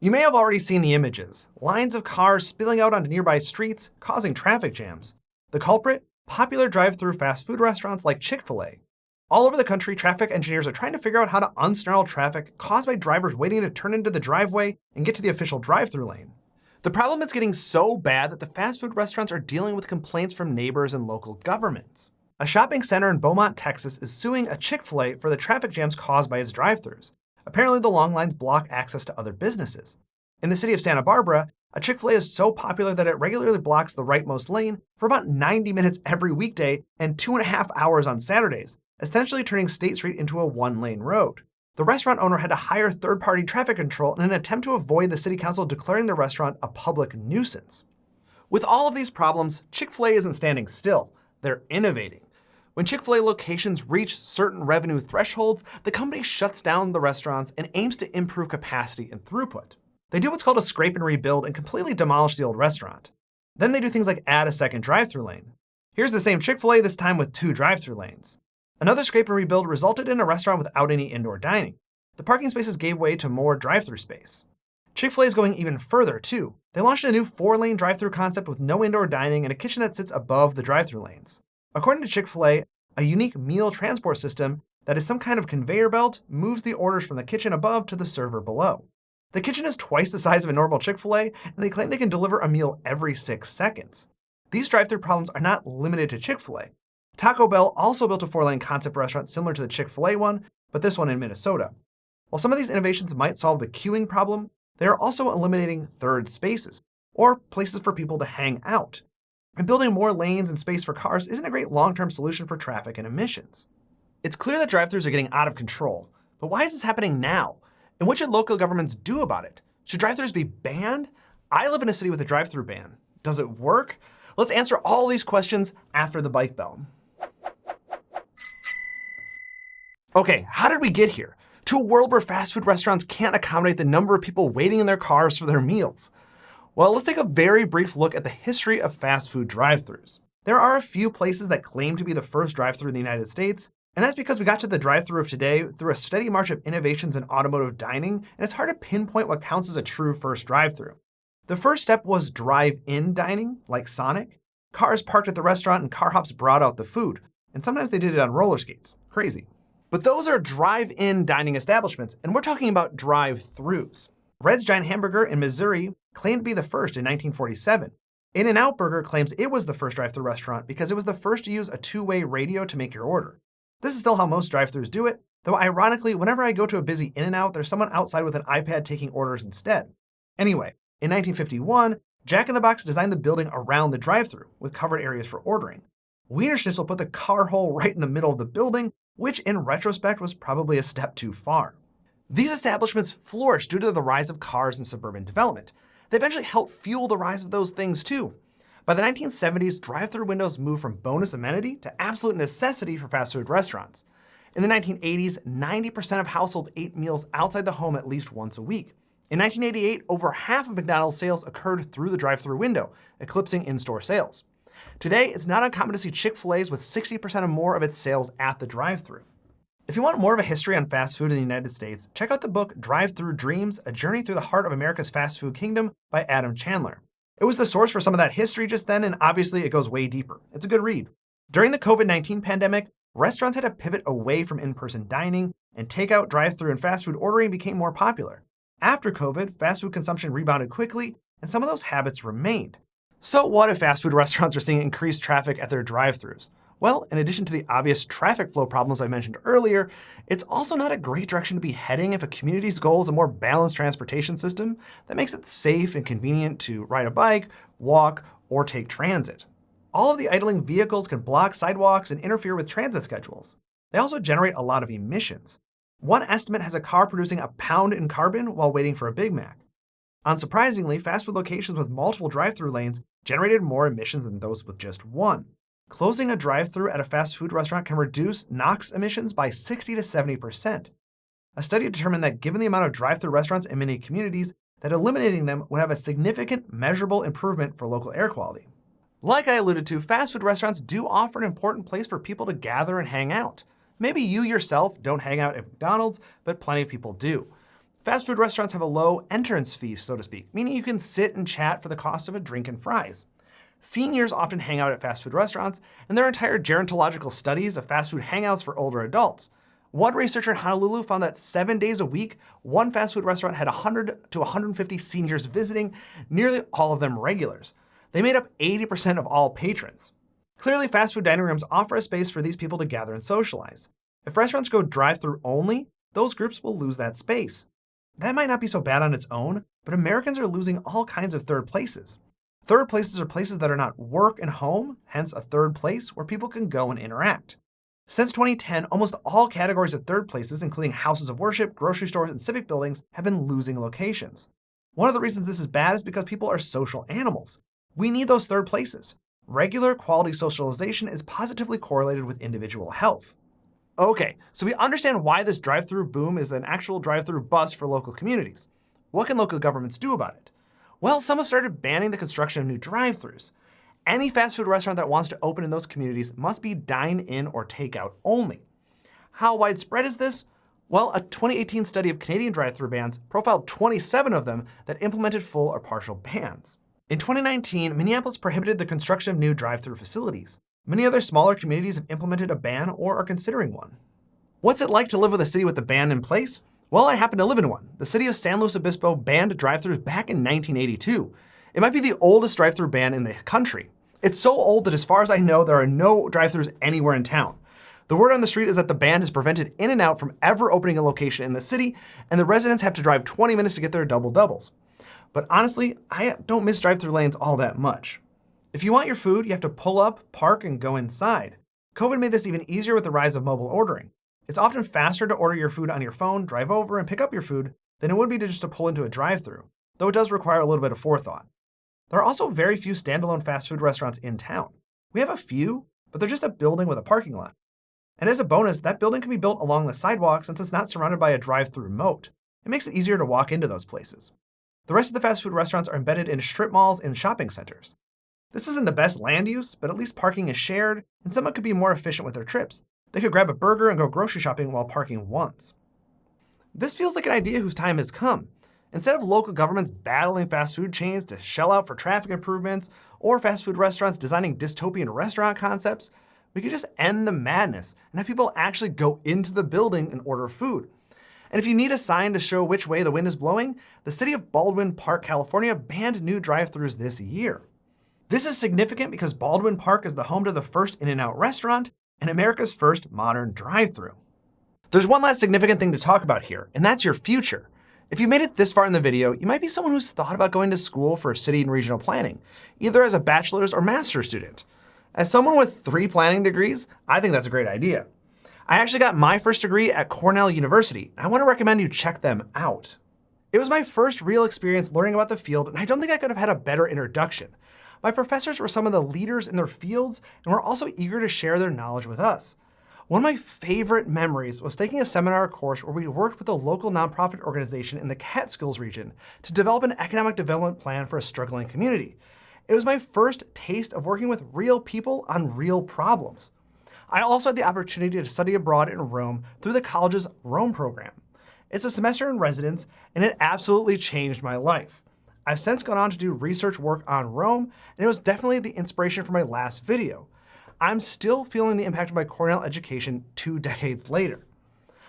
You may have already seen the images, lines of cars spilling out onto nearby streets, causing traffic jams. The culprit? Popular drive-thru fast food restaurants like Chick-fil-A. All over the country, traffic engineers are trying to figure out how to unsnarl traffic caused by drivers waiting to turn into the driveway and get to the official drive-thru lane. The problem is getting so bad that the fast food restaurants are dealing with complaints from neighbors and local governments. A shopping center in Beaumont, Texas is suing a Chick-fil-A for the traffic jams caused by its drive-thrus. Apparently, the long lines block access to other businesses. In the city of Santa Barbara, a Chick-fil-A is so popular that it regularly blocks the rightmost lane for about 90 minutes every weekday and 2.5 hours on Saturdays, essentially turning State Street into a one-lane road. The restaurant owner had to hire third-party traffic control in an attempt to avoid the city council declaring the restaurant a public nuisance. With all of these problems, Chick-fil-A isn't standing still. They're innovating. When Chick-fil-A locations reach certain revenue thresholds, the company shuts down the restaurants and aims to improve capacity and throughput. They do what's called a scrape and rebuild and completely demolish the old restaurant. Then they do things like add a second drive-thru lane. Here's the same Chick-fil-A, this time with 2 drive-thru lanes. Another scrape and rebuild resulted in a restaurant without any indoor dining. The parking spaces gave way to more drive-thru space. Chick-fil-A is going even further, too. They launched a new 4-lane drive-thru concept with no indoor dining and a kitchen that sits above the drive-thru lanes. According to Chick-fil-A, a unique meal transport system that is some kind of conveyor belt moves the orders from the kitchen above to the server below. The kitchen is twice the size of a normal Chick-fil-A, and they claim they can deliver a meal every 6 seconds. These drive-thru problems are not limited to Chick-fil-A. Taco Bell also built a 4-lane concept restaurant similar to the Chick-fil-A one, but this one in Minnesota. While some of these innovations might solve the queuing problem, they are also eliminating third spaces, or places for people to hang out. And building more lanes and space for cars isn't a great long-term solution for traffic and emissions. It's clear that drive-thrus are getting out of control, but why is this happening now? And what should local governments do about it? Should drive-thrus be banned? I live in a city with a drive-thru ban. Does it work? Let's answer all these questions after the bike bell. Okay, how did we get here? To a world where fast food restaurants can't accommodate the number of people waiting in their cars for their meals. Well, let's take a very brief look at the history of fast food drive-thrus. There are a few places that claim to be the first drive-thru in the United States, and that's because we got to the drive-thru of today through a steady march of innovations in automotive dining, and it's hard to pinpoint what counts as a true first drive-thru. The first step was drive-in dining, like Sonic. Cars parked at the restaurant and car hops brought out the food, and sometimes they did it on roller skates. Crazy. But those are drive-in dining establishments, and we're talking about drive-thrus. Red's Giant Hamburger in Missouri claimed to be the first in 1947. In-N-Out Burger claims it was the first drive-thru restaurant because it was the first to use a 2-way radio to make your order. This is still how most drive-thrus do it, though ironically, whenever I go to a busy In-N-Out, there's someone outside with an iPad taking orders instead. Anyway, in 1951, Jack in the Box designed the building around the drive-thru with covered areas for ordering. Wiener Schnitzel put the car hole right in the middle of the building, which in retrospect was probably a step too far. These establishments flourished due to the rise of cars and suburban development. They eventually helped fuel the rise of those things too. By the 1970s, drive-thru windows moved from bonus amenity to absolute necessity for fast food restaurants. In the 1980s, 90% of households ate meals outside the home at least once a week. In 1988, over half of McDonald's sales occurred through the drive-thru window, eclipsing in-store sales. Today, it's not uncommon to see Chick-fil-A's with 60% or more of its sales at the drive-thru. If you want more of a history on fast food in the United States, check out the book Drive-Thru Dreams: A Journey Through the Heart of America's Fast Food Kingdom by Adam Chandler. It was the source for some of that history just then, and obviously it goes way deeper. It's a good read. During the COVID-19 pandemic, restaurants had to pivot away from in-person dining, and takeout, drive-thru, and fast food ordering became more popular. After COVID, fast food consumption rebounded quickly, and some of those habits remained. So what if fast food restaurants are seeing increased traffic at their drive-thrus? Well, in addition to the obvious traffic flow problems I mentioned earlier, it's also not a great direction to be heading if a community's goal is a more balanced transportation system that makes it safe and convenient to ride a bike, walk, or take transit. All of the idling vehicles can block sidewalks and interfere with transit schedules. They also generate a lot of emissions. One estimate has a car producing a pound in carbon while waiting for a Big Mac. Unsurprisingly, fast food locations with multiple drive-thru lanes generated more emissions than those with just one. Closing a drive-thru at a fast food restaurant can reduce NOx emissions by 60 to 70%. A study determined that given the amount of drive-thru restaurants in many communities, that eliminating them would have a significant measurable improvement for local air quality. Like I alluded to, fast food restaurants do offer an important place for people to gather and hang out. Maybe you yourself don't hang out at McDonald's, but plenty of people do. Fast food restaurants have a low entrance fee, so to speak, meaning you can sit and chat for the cost of a drink and fries. Seniors often hang out at fast food restaurants, and there are entire gerontological studies of fast food hangouts for older adults. One researcher in Honolulu found that 7 days a week, one fast food restaurant had 100 to 150 seniors visiting, nearly all of them regulars. They made up 80% of all patrons. Clearly, fast food dining rooms offer a space for these people to gather and socialize. If restaurants go drive-thru only, those groups will lose that space. That might not be so bad on its own, but Americans are losing all kinds of third places. Third places are places that are not work and home, hence a third place where people can go and interact. Since 2010, almost all categories of third places, including houses of worship, grocery stores, and civic buildings, have been losing locations. One of the reasons this is bad is because people are social animals. We need those third places. Regular quality socialization is positively correlated with individual health. Okay, so we understand why this drive-thru boom is an actual drive-thru bust for local communities. What can local governments do about it? Well, some have started banning the construction of new drive-thrus. Any fast food restaurant that wants to open in those communities must be dine-in or takeout only. How widespread is this? Well, a 2018 study of Canadian drive-thru bans profiled 27 of them that implemented full or partial bans. In 2019, Minneapolis prohibited the construction of new drive-thru facilities. Many other smaller communities have implemented a ban or are considering one. What's it like to live with a city with a ban in place? Well, I happen to live in one. The city of San Luis Obispo banned drive-thrus back in 1982. It might be the oldest drive-thru ban in the country. It's so old that as far as I know, there are no drive-thrus anywhere in town. The word on the street is that the ban has prevented In-N-Out from ever opening a location in the city, and the residents have to drive 20 minutes to get their double-doubles. But honestly, I don't miss drive-thru lanes all that much. If you want your food, you have to pull up, park, and go inside. COVID made this even easier with the rise of mobile ordering. It's often faster to order your food on your phone, drive over, and pick up your food than it would be to just to pull into a drive-thru, though it does require a little bit of forethought. There are also very few standalone fast food restaurants in town. We have a few, but they're just a building with a parking lot. And as a bonus, that building can be built along the sidewalk since it's not surrounded by a drive-thru moat. It makes it easier to walk into those places. The rest of the fast food restaurants are embedded in strip malls and shopping centers. This isn't the best land use, but at least parking is shared, and someone could be more efficient with their trips. They could grab a burger and go grocery shopping while parking once. This feels like an idea whose time has come. Instead of local governments battling fast food chains to shell out for traffic improvements, or fast food restaurants designing dystopian restaurant concepts, we could just end the madness and have people actually go into the building and order food. And if you need a sign to show which way the wind is blowing, the city of Baldwin Park, California banned new drive-thrus this year. This is significant because Baldwin Park is the home to the first In-N-Out restaurant and America's first modern drive-thru. There's one last significant thing to talk about here, and that's your future. If you made it this far in the video, you might be someone who's thought about going to school for city and regional planning, either as a bachelor's or master's student. As someone with 3 planning degrees, I think that's a great idea. I actually got my first degree at Cornell University, and I want to recommend you check them out. It was my first real experience learning about the field, and I don't think I could have had a better introduction. My professors were some of the leaders in their fields and were also eager to share their knowledge with us. One of my favorite memories was taking a seminar course where we worked with a local nonprofit organization in the Catskills region to develop an economic development plan for a struggling community. It was my first taste of working with real people on real problems. I also had the opportunity to study abroad in Rome through the college's Rome program. It's a semester in residence, and it absolutely changed my life. I've since gone on to do research work on Rome, and it was definitely the inspiration for my last video. I'm still feeling the impact of my Cornell education 2 decades later.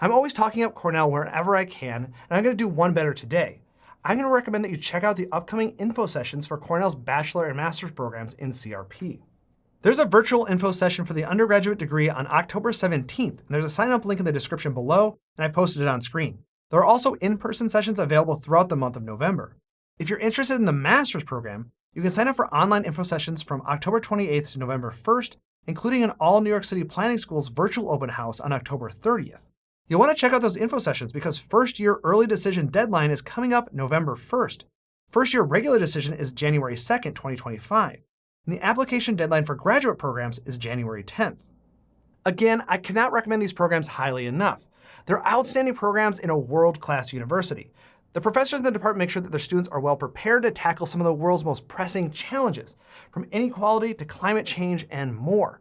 I'm always talking up Cornell wherever I can, and I'm going to do one better today. I'm going to recommend that you check out the upcoming info sessions for Cornell's bachelor and master's programs in CRP. There's a virtual info session for the undergraduate degree on October 17th, and there's a sign-up link in the description below, and I posted it on screen. There are also in-person sessions available throughout the month of November. If you're interested in the master's program, you can sign up for online info sessions from October 28th to November 1st, including an all New York City Planning School's virtual open house on October 30th. You'll want to check out those info sessions because first-year early decision deadline is coming up November 1st. First-year regular decision is January 2nd, 2025. And the application deadline for graduate programs is January 10th. Again, I cannot recommend these programs highly enough. They're outstanding programs in a world-class university. The professors in the department make sure that their students are well prepared to tackle some of the world's most pressing challenges, from inequality to climate change and more.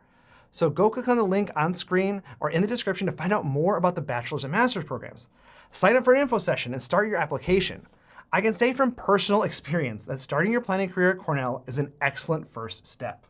So go click on the link on screen or in the description to find out more about the bachelor's and master's programs. Sign up for an info session and start your application. I can say from personal experience that starting your planning career at Cornell is an excellent first step.